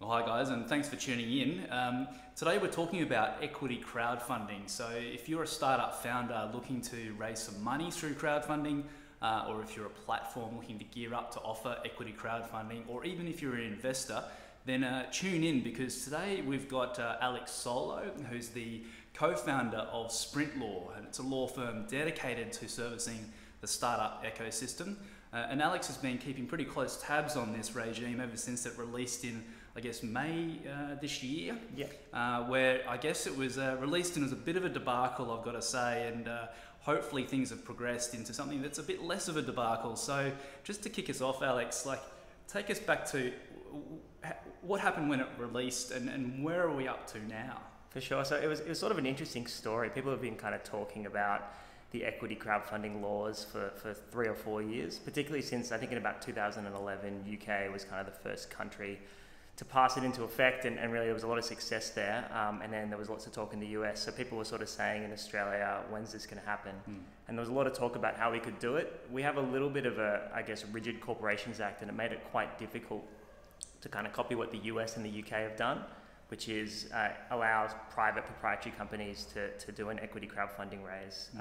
Well, hi guys, and thanks for tuning in. Today we're talking about equity crowdfunding. So if you're a startup founder looking to raise some money through crowdfunding, or if you're a platform looking to gear up to offer equity crowdfunding, or even if you're an investor, then tune in, because today we've got Alex Solo, who's the co-founder of Sprint Law, and it's a law firm dedicated to servicing the startup ecosystem. And Alex has been keeping pretty close tabs on this regime ever since it released in, I guess, May this year. Yeah. Where I guess it was released and it was a bit of a debacle, I've got to say, and hopefully things have progressed into something that's a bit less of a debacle. So just to kick us off, Alex, take us back to what happened when it released, and where are we up to now? For sure. So it was sort of an interesting story. People have been kind of talking about the equity crowdfunding laws for 3 or 4 years, particularly since I think in about 2011, UK was kind of the first country to pass it into effect, and really there was a lot of success there. And then there was lots of talk in the US. So people were sort of saying in Australia, when's this going to happen? And there was a lot of talk about how we could do it. We have a little bit of a, I guess, rigid Corporations Act, and it made it quite difficult to kind of copy what the US and the UK have done, which is allows private proprietary companies to do an equity crowdfunding raise.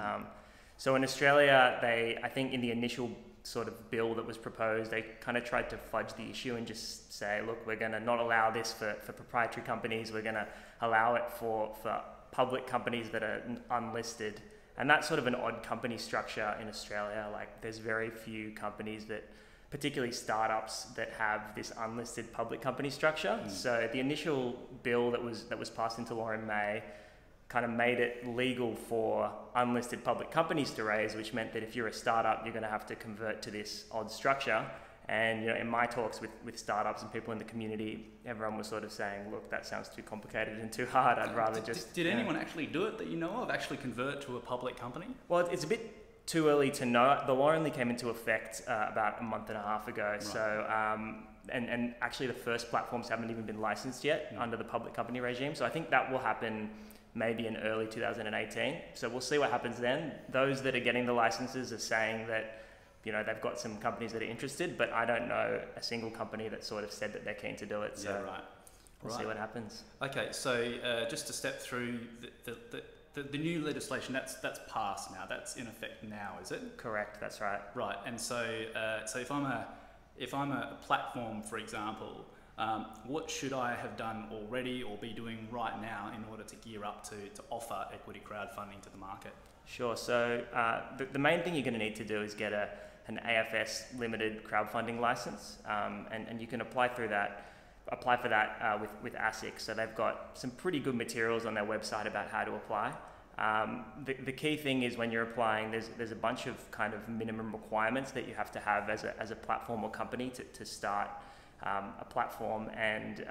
So in Australia, I think in the initial sort of bill that was proposed, they kind of tried to fudge the issue and just say, look, we're going to not allow this for proprietary companies, we're going to allow it for public companies that are unlisted. And that's sort of an odd company structure in Australia. Like, there's very few companies that, particularly startups, that have this unlisted public company structure. So the initial bill that was passed into law in May kind of made it legal for unlisted public companies to raise, which meant that if you're a startup, you're going to have to convert to this odd structure. And in my talks with startups and people in the community, everyone was sort of saying, look, that sounds too complicated and too hard. I'd rather just... Did anyone actually do it that you know of, actually convert to a public company? Well, it's a bit too early to know. The law only came into effect about a month and a half ago. Right. So, and actually the first platforms haven't even been licensed yet under the public company regime. So I think that will happen maybe in early 2018. So we'll see what happens then. Those that are getting the licenses are saying that, they've got some companies that are interested, but I don't know a single company that sort of said that they're keen to do it. So yeah, right. We'll see what happens. Okay, so just to step through the new legislation, that's passed now. That's in effect now, is it? Correct. That's right. Right, and so if I'm a platform, for example, what should I have done already or be doing right now in order to gear up to offer equity crowdfunding to the market? Sure. So the main thing you're going to need to do is get an AFS limited crowdfunding license, and you can apply for that with ASIC. So they've got some pretty good materials on their website about how to apply. The key thing is when you're applying, there's a bunch of kind of minimum requirements that you have to have as a platform or company to start a platform, and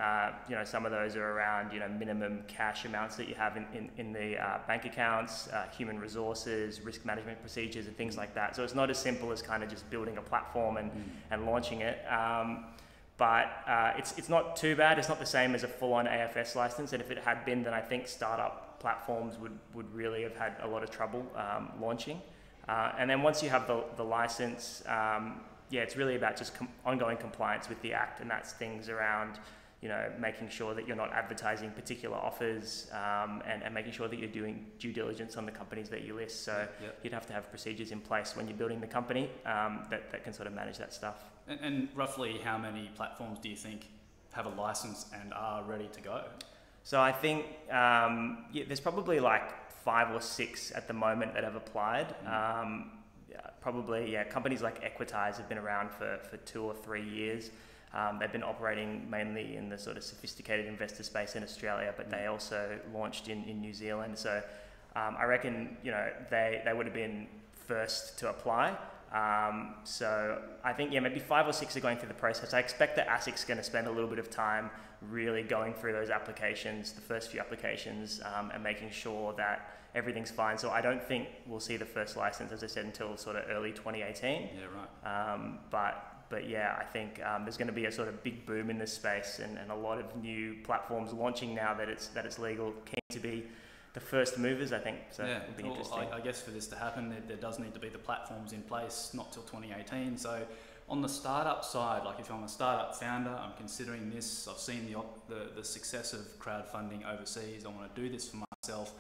some of those are around minimum cash amounts that you have in the bank accounts, human resources, risk management procedures, and things like that. So it's not as simple as kind of just building a platform and launching it. But it's not too bad. It's not the same as a full-on AFS license, and if it had been, then I think startup platforms would really have had a lot of trouble launching. And then once you have the license, it's really about just ongoing compliance with the Act, and that's things around making sure that you're not advertising particular offers, and making sure that you're doing due diligence on the companies that you list. So you'd have to have procedures in place when you're building the company that can sort of manage that stuff. And roughly how many platforms do you think have a license and are ready to go? So I think there's probably like 5 or 6 at the moment that have applied. Companies like Equitize have been around for 2 or 3 years. They've been operating mainly in the sort of sophisticated investor space in Australia, but they also launched in New Zealand. So I reckon they would have been first to apply. So I think maybe 5 or 6 are going through the process. I expect that ASIC's going to spend a little bit of time really going through those applications, the first few applications, and making sure that everything's fine. So I don't think we'll see the first license, as I said, until sort of early 2018. Yeah, right. But I think there's going to be a sort of big boom in this space, and a lot of new platforms launching now that it's legal, keen to be the first movers, I think. So yeah, it'll be interesting. I guess for this to happen, there does need to be the platforms in place, not till 2018. So on the startup side, like if I'm a startup founder, I'm considering this, I've seen the success of crowdfunding overseas, I want to do this for myself.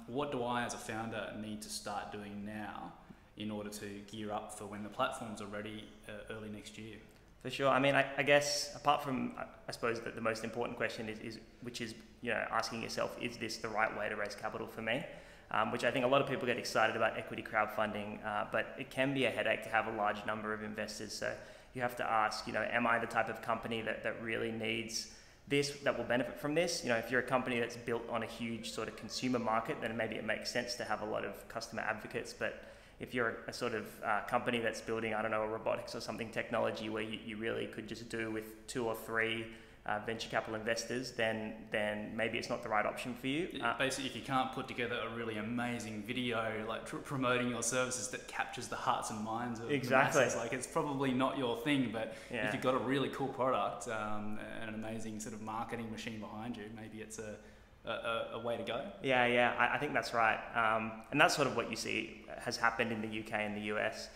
What do I as a founder need to start doing now in order to gear up for when the platforms are ready early next year? For sure. I mean, I guess apart from, I suppose that the most important question is which is, asking yourself, is this the right way to raise capital for me? Which I think a lot of people get excited about equity crowdfunding, but it can be a headache to have a large number of investors. So you have to ask, am I the type of company that really needs this, that will benefit from this? If you're a company that's built on a huge sort of consumer market, then maybe it makes sense to have a lot of customer advocates. But if you're a sort of company that's building, I don't know, a robotics or something technology where you really could just do with 2 or 3 venture capital investors, then maybe it's not the right option for you. Basically, if you can't put together a really amazing video like promoting your services that captures the hearts and minds of the masses, like it's probably not your thing. But if you've got a really cool product and an amazing sort of marketing machine behind you, maybe it's a way to go. Yeah, I think that's right. And that's sort of what you see has happened in the UK and the US.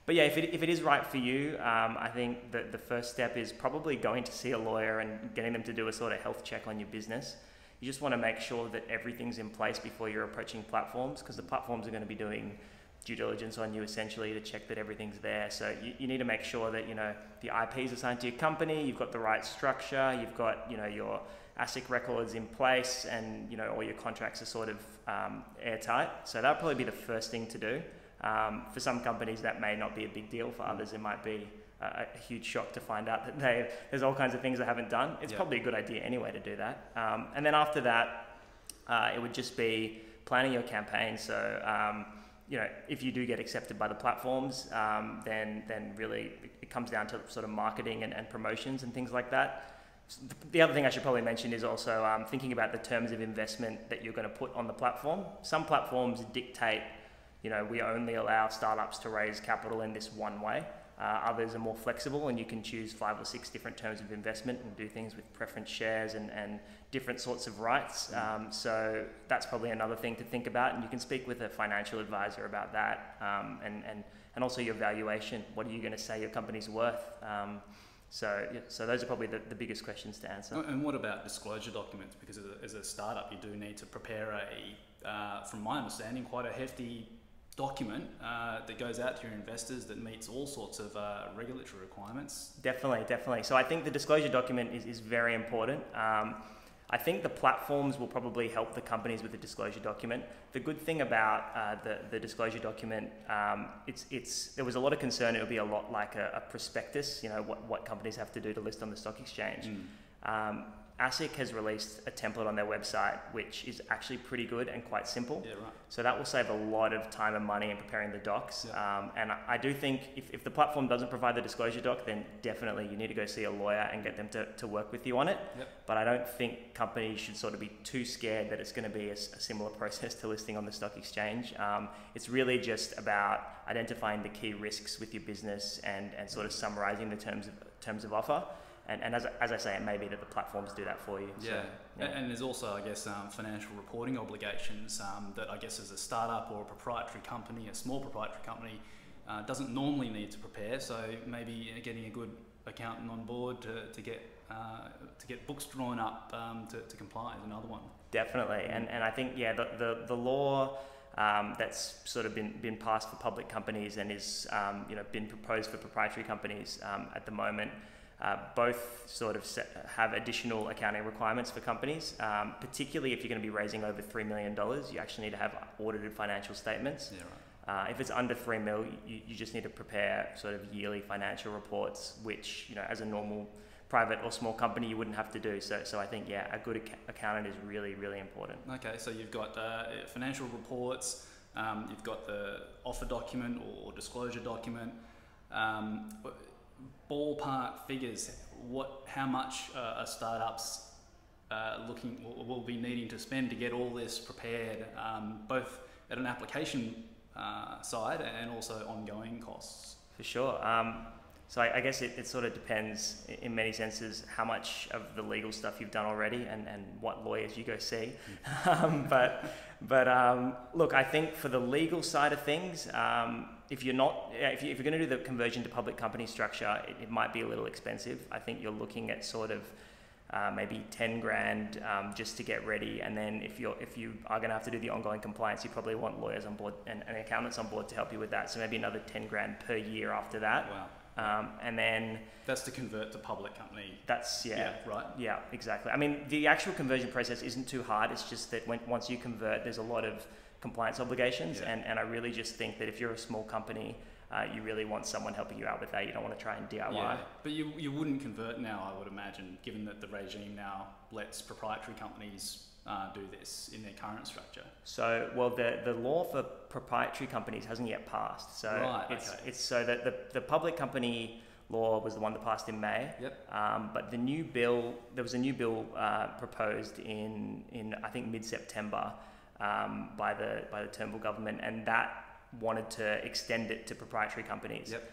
But yeah, if it is right for you, I think that the first step is probably going to see a lawyer and getting them to do a sort of health check on your business. You just want to make sure that everything's in place before you're approaching platforms, because the platforms are going to be doing due diligence on you essentially to check that everything's there. So you need to make sure that, the IP is assigned to your company, you've got the right structure, you've got, your ASIC records in place, and, all your contracts are sort of airtight. So that'll probably be the first thing to do. For some companies that may not be a big deal, for others it might be a huge shock to find out that there's all kinds of things they haven't done. It's probably a good idea anyway to do that. And then after that, it would just be planning your campaign. So, if you do get accepted by the platforms, then really it comes down to sort of marketing and promotions and things like that. The other thing I should probably mention is also thinking about the terms of investment that you're going to put on the platform. Some platforms dictate, we only allow startups to raise capital in this one way. Others are more flexible, and you can choose 5 or 6 different terms of investment and do things with preference shares and different sorts of rights. So that's probably another thing to think about, and you can speak with a financial advisor about that, and also your valuation. What are you going to say your company's worth? So those are probably the biggest questions to answer. And what about disclosure documents? Because as a startup, you do need to prepare from my understanding, quite a hefty document that goes out to your investors that meets all sorts of regulatory requirements. Definitely. So I think the disclosure document is very important. I think the platforms will probably help the companies with the disclosure document. The good thing about the disclosure document, there was a lot of concern it would be a lot like a prospectus, what companies have to do to list on the stock exchange. ASIC has released a template on their website, which is actually pretty good and quite simple. Yeah, right. So that will save a lot of time and money in preparing the docs. Yeah. And I do think if the platform doesn't provide the disclosure doc, then definitely you need to go see a lawyer and get them to work with you on it. Yep. But I don't think companies should sort of be too scared that it's going to be a similar process to listing on the stock exchange. It's really just about identifying the key risks with your business and sort of summarizing the terms of offer. And as I say, it may be that the platforms do that for you. Yeah. So, And there's also, I guess, financial reporting obligations that I guess as a startup or a proprietary company, a small proprietary company, doesn't normally need to prepare. So maybe getting a good accountant on board to get books drawn up to comply is another one. Definitely. And I think, the law that's sort of been passed for public companies and is been proposed for proprietary companies at the moment. Both sort of have additional accounting requirements for companies, particularly if you're going to be raising over $3 million, you actually need to have audited financial statements. Yeah, right. If it's under $3 million, you just need to prepare sort of yearly financial reports, which, as a normal private or small company, you wouldn't have to do. So I think, a good accountant is really, really important. Okay, so you've got financial reports, you've got the offer document or disclosure document. Ballpark figures, how much are startups will be needing to spend to get all this prepared, both at an application side and also ongoing costs? For sure. So I guess it sort of depends in many senses how much of the legal stuff you've done already and what lawyers you go see. Look, I think for the legal side of things, if you're going to do the conversion to public company structure, it might be a little expensive. I think you're looking at sort of maybe 10 grand just to get ready, and then if you are going to have to do the ongoing compliance, you probably want lawyers on board and accountants on board to help you with that. So maybe another 10 grand per year after that. Wow. And then that's to convert to public company. That's right. Yeah, exactly. I mean, the actual conversion process isn't too hard. It's just that once you convert, there's a lot of compliance obligations, and I really just think that if you're a small company, you really want someone helping you out with that. You don't want to try and DIY. Yeah, but you wouldn't convert now, I would imagine, given that the regime now lets proprietary companies do this in their current structure. So, well, the law for proprietary companies hasn't yet passed. So right, it's so that the public company law was the one that passed in May. Yep. But the new bill, there was a new bill proposed in I think mid-September by the Turnbull government, and that wanted to extend it to proprietary companies. Yep.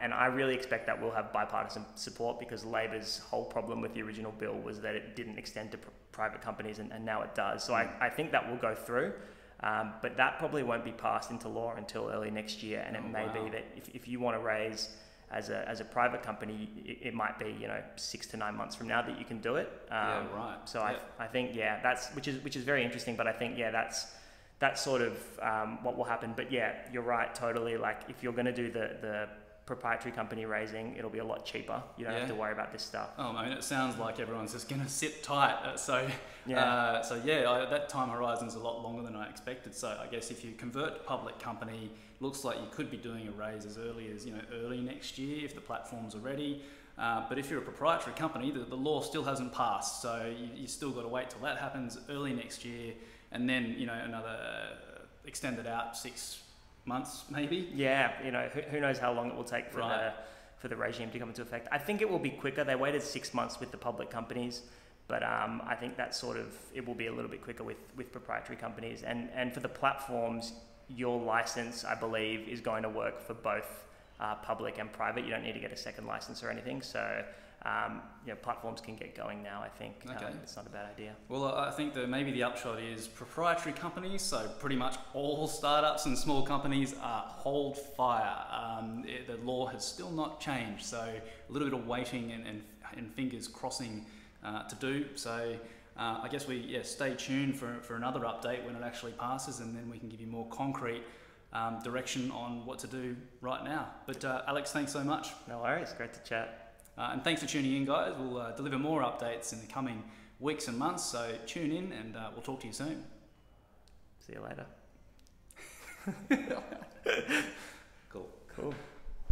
And I really expect that will have bipartisan support, because Labor's whole problem with the original bill was that it didn't extend to private companies, and now it does. So I think that will go through, but that probably won't be passed into law until early next year. And it may be that if you want to raise as a private company, it might be 6 to 9 months from now that you can do it. Right. So I think that's which is very interesting. But I think that's sort of what will happen. But yeah, you're right, totally. Like, if you're going to do the proprietary company raising, it'll be a lot cheaper. You don't have to worry about this stuff. Oh, I mean, it sounds like everyone's just going to sit tight. That time horizon's a lot longer than I expected. So I guess if you convert to public company, looks like you could be doing a raise as early as early next year if the platforms are ready. But if you're a proprietary company, the law still hasn't passed, so you still got to wait till that happens early next year, and then another extended out 6 months maybe. Yeah, who knows how long it will take for the regime to come into effect. I think it will be quicker. They waited 6 months with the public companies, but I think that it will be a little bit quicker with proprietary companies. And for the platforms, your license, I believe, is going to work for both public and private. You don't need to get a second license or anything. So platforms can get going now, I think. Okay. It's not a bad idea. Well, I think that maybe the upshot is proprietary companies, so pretty much all startups and small companies hold fire. The law has still not changed, so a little bit of waiting and fingers crossing to do. So I guess we stay tuned for another update when it actually passes, and then we can give you more concrete direction on what to do right now. But Alex, thanks so much. No worries, great to chat. And thanks for tuning in, guys. We'll deliver more updates in the coming weeks and months, so tune in, and we'll talk to you soon. See you later. Cool.